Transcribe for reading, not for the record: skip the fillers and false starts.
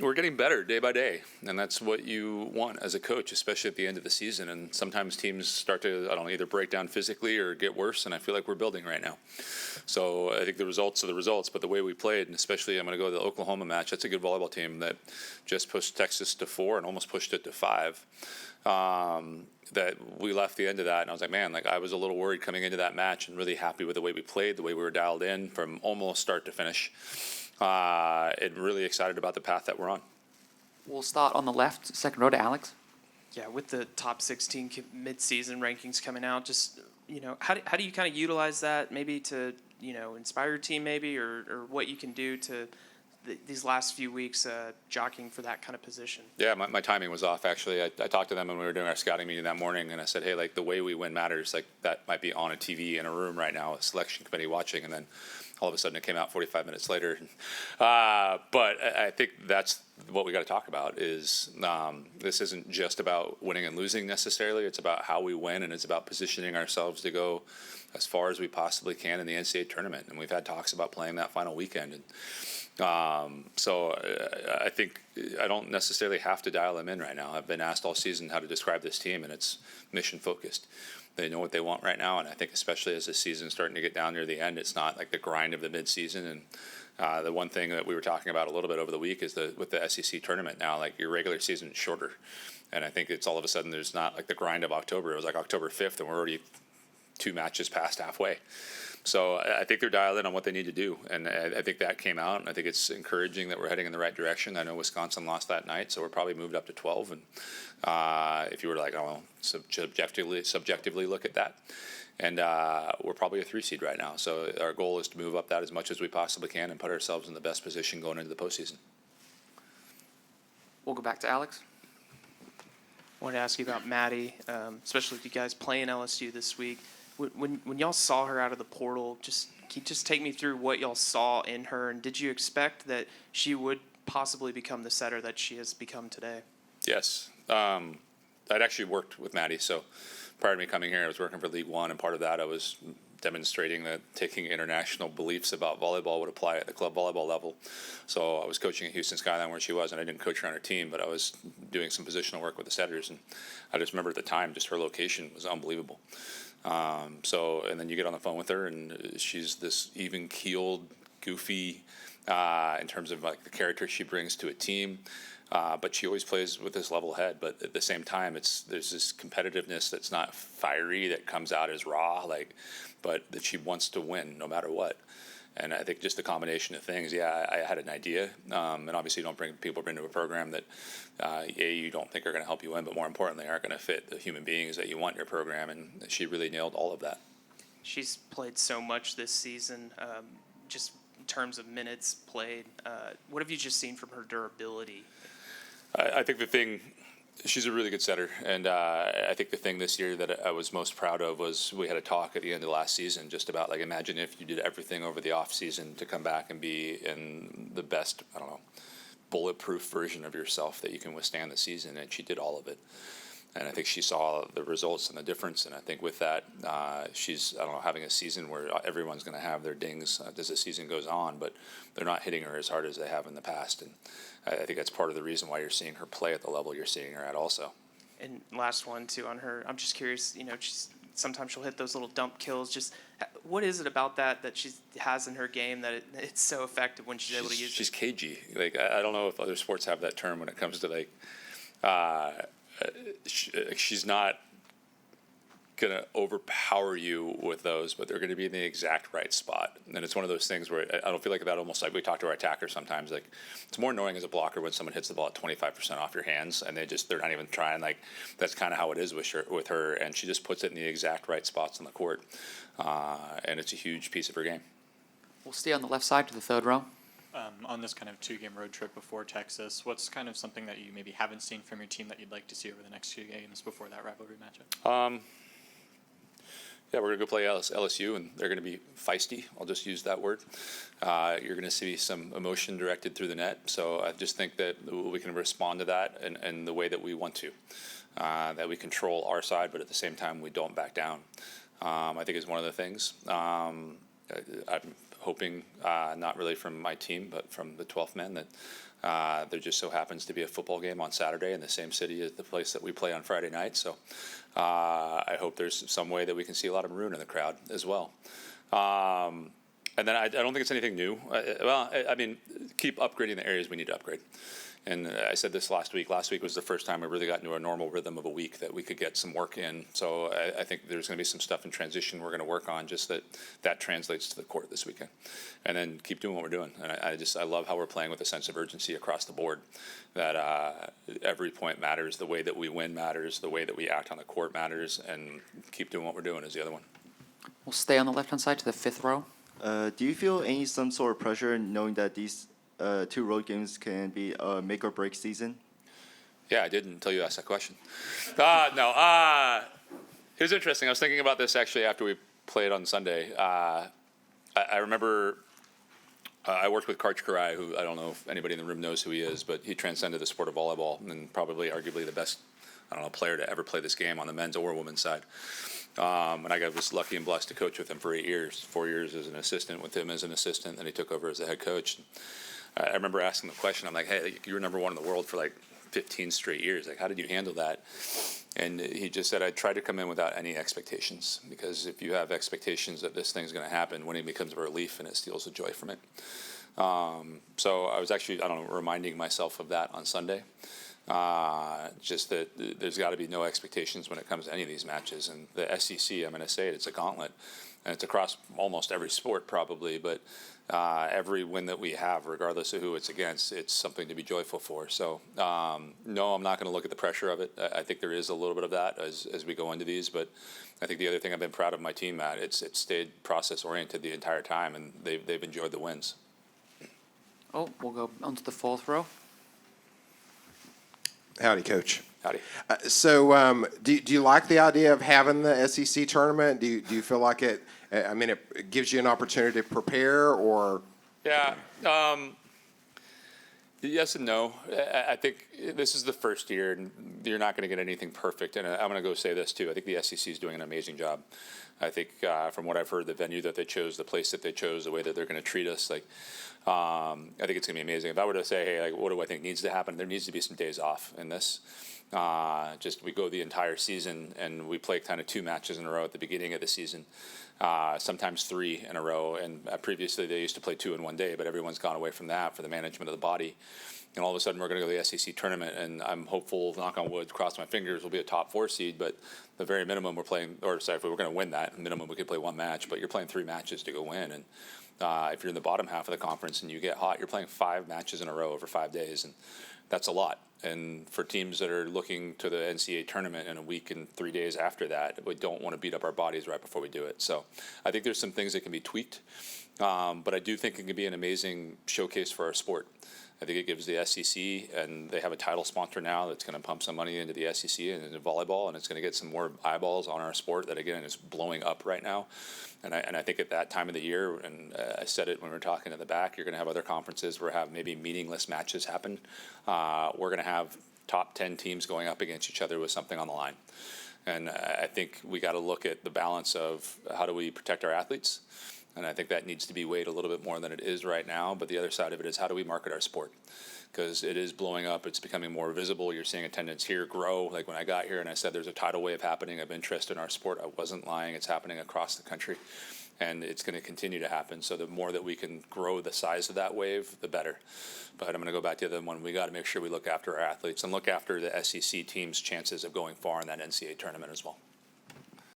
We're getting better day by day, and that's what you want as a coach, especially at the end of the season. And sometimes teams start to, either break down physically or get worse, and I feel like we're building right now. So I think the results are the results, but the way we played, and especially I'm going to go to the Oklahoma match, that's a good volleyball team that just pushed Texas to 4 and almost pushed it to 5. That we left the end of that, and I was like, man, I was a little worried coming into that match, and really happy with the way we played, the way we were dialed in from almost start to finish. And really excited about the path that we're on. We'll start on the left, second row to Alex. Yeah, with the top 16 mid-season rankings coming out, just, how do you kind of utilize that maybe to, inspire your team maybe, or what you can do to these last few weeks jockeying for that kind of position? Yeah, my timing was off, actually. I talked to them when we were doing our scouting meeting that morning, and I said, hey, the way we win matters. That might be on a TV in a room right now, a selection committee watching, and then all of a sudden it came out 45 minutes later. But I think that's what we got to talk about is this isn't just about winning and losing necessarily. It's about how we win, and it's about positioning ourselves to go as far as we possibly can in the NCAA tournament. And we've had talks about playing that final weekend. And so I think I don't necessarily have to dial them in right now. I've been asked all season how to describe this team, and it's mission focused. They know what they want right now, and I think especially as the season's starting to get down near the end, it's not like the grind of the midseason. And the one thing that we were talking about a little bit over the week is with the SEC tournament now, your regular season is shorter. And I think it's all of a sudden there's not the grind of October. It was October 5th, and we're already 2 matches past halfway. So I think they're dialed in on what they need to do, and I think that came out, and I think it's encouraging that we're heading in the right direction. I know Wisconsin lost that night, so we're probably moved up to 12. And if you were to subjectively look at that, and we're probably a 3 seed right now. So our goal is to move up that as much as we possibly can and put ourselves in the best position going into the postseason. We'll go back to Alex. I wanted to ask you about Maddie, especially with you guys playing LSU this week. When y'all saw her out of the portal, can you just take me through what y'all saw in her, and did you expect that she would possibly become the setter that she has become today? Yes. I'd actually worked with Maddie, so prior to me coming here, I was working for League One, and part of that I was demonstrating that taking international beliefs about volleyball would apply at the club volleyball level. So I was coaching at Houston Skyline where she was, and I didn't coach her on her team, but I was doing some positional work with the setters, and I just remember at the time, just her location was unbelievable. And then you get on the phone with her, and she's this even-keeled, goofy, in terms of the character she brings to a team. But she always plays with this level head. But at the same time, there's this competitiveness that's not fiery, that comes out as raw, but that she wants to win no matter what. And I think just the combination of things, I had an idea. And obviously you don't bring people into a program that, you don't think are going to help you win, but more importantly, aren't going to fit the human beings that you want in your program. And she really nailed all of that. She's played so much this season, just in terms of minutes played. What have you just seen from her durability? I think she's a really good setter, and I think the thing this year that I was most proud of was we had a talk at the end of last season just about imagine if you did everything over the off season to come back and be in the best, bulletproof version of yourself that you can withstand the season, and she did all of it. And I think she saw the results and the difference, and I think with that, she's, having a season where everyone's going to have their dings as the season goes on, but they're not hitting her as hard as they have in the past. And I think that's part of the reason why you're seeing her play at the level you're seeing her at also. And last one, too, on her, I'm just curious, sometimes she'll hit those little dump kills. Just what is it about that she has in her game that it's so effective when she's able to use it? She's cagey. I don't know if other sports have that term when it comes to she's not going to overpower you with those, but they're going to be in the exact right spot. And it's one of those things where I don't feel like that almost we talk to our attacker sometimes. It's more annoying as a blocker when someone hits the ball at 25% off your hands and they're not even trying. That's kind of how it is with her. And she just puts it in the exact right spots on the court. And it's a huge piece of her game. We'll stay on the left side to the third row. On this kind of 2-game road trip before Texas, what's kind of something that you maybe haven't seen from your team that you'd like to see over the next 2 games before that rivalry matchup? We're going to go play LSU, and they're going to be feisty. I'll just use that word. You're going to see some emotion directed through the net. So I just think that we can respond to that in the way that we want to, that we control our side, but at the same time we don't back down. I think is one of the things. I'm hoping, not really from my team, but from the 12th men, that There just so happens to be a football game on Saturday in the same city as the place that we play on Friday night. So I hope there's some way that we can see a lot of maroon in the crowd as well. And then I don't think it's anything new. I mean, keep upgrading the areas we need to upgrade. And I said this last week. Last week was the first time we really got into a normal rhythm of a week that we could get some work in. So I think there's going to be some stuff in transition we're going to work on, just that translates to the court this weekend. And then keep doing what we're doing. And I love how we're playing with a sense of urgency across the board, that every point matters, the way that we win matters, the way that we act on the court matters, and keep doing what we're doing is the other one. We'll stay on the left-hand side to the 5th row. Do you feel some sort of pressure knowing that these 2 road games can be a make or break season? Yeah, I did until you asked that question. No. It was interesting. I was thinking about this actually after we played on Sunday. I remember I worked with Karch Karai, who I don't know if anybody in the room knows who he is, but he transcended the sport of volleyball and probably arguably the best, player to ever play this game on the men's or women's side. And I was lucky and blessed to coach with him for 8 years, 4 years as an assistant with him as an assistant. Then he took over as the head coach. I remember asking the question, I'm like, hey, you were number 1 in the world for like 15 straight years. Like, how did you handle that? And he just said, I tried to come in without any expectations, because if you have expectations that this thing's going to happen, winning becomes a relief and it steals the joy from it. So I was actually, reminding myself of that on Sunday. Just that there's got to be no expectations when it comes to any of these matches. And the SEC, I'm going to say it's a gauntlet. And it's across almost every sport probably, but every win that we have, regardless of who it's against, it's something to be joyful for. So, no, I'm not going to look at the pressure of it. I think there is a little bit of that as we go into these, but I think the other thing I've been proud of my team at, it's stayed process-oriented the entire time, and they've enjoyed the wins. Oh, we'll go onto the 4th row. Howdy, Coach. Howdy. Do you like the idea of having the SEC tournament? Do you feel like it gives you an opportunity to prepare, or? Yeah. Yes and no. I think this is the first year, and you're not going to get anything perfect. And I'm going to go say this, too. I think the SEC is doing an amazing job. I think from what I've heard, the venue that they chose, the place that they chose, the way that they're going to treat us, I think it's going to be amazing. If I were to say, hey, what do I think needs to happen? There needs to be some days off in this. We go the entire season and we play kind of 2 matches in a row at the beginning of the season, sometimes 3 in a row. And previously they used to play 2 in one day, but everyone's gone away from that for the management of the body. And all of a sudden we're going to go to the SEC tournament, and I'm hopeful, knock on wood, cross my fingers, we'll be a top 4 seed. But the very minimum if we were going to win that, minimum we could play 1 match, but you're playing 3 matches to go win. And if you're in the bottom half of the conference and you get hot, you're playing 5 matches in a row over 5 days, and that's a lot. And for teams that are looking to the NCAA tournament in a week and 3 days after that, we don't want to beat up our bodies right before we do it. So I think there's some things that can be tweaked, but I do think it can be an amazing showcase for our sport. I think it gives the SEC, and they have a title sponsor now that's going to pump some money into the SEC and into volleyball, and it's going to get some more eyeballs on our sport that, again, is blowing up right now. And I think at that time of the year, and I said it when we were talking at the back, you're going to have other conferences where have maybe meaningless matches happen. We're going to have top 10 teams going up against each other with something on the line. And I think we got to look at the balance of how do we protect our athletes. And I think that needs to be weighed a little bit more than it is right now. But the other side of it is, how do we market our sport? Because it is blowing up. It's becoming more visible. You're seeing attendance here grow. Like when I got here and I said there's a tidal wave happening of interest in our sport, I wasn't lying. It's happening across the country. And it's going to continue to happen. So the more that we can grow the size of that wave, the better. But I'm going to go back to the other one. We got to make sure we look after our athletes and look after the SEC team's chances of going far in that NCAA tournament as well.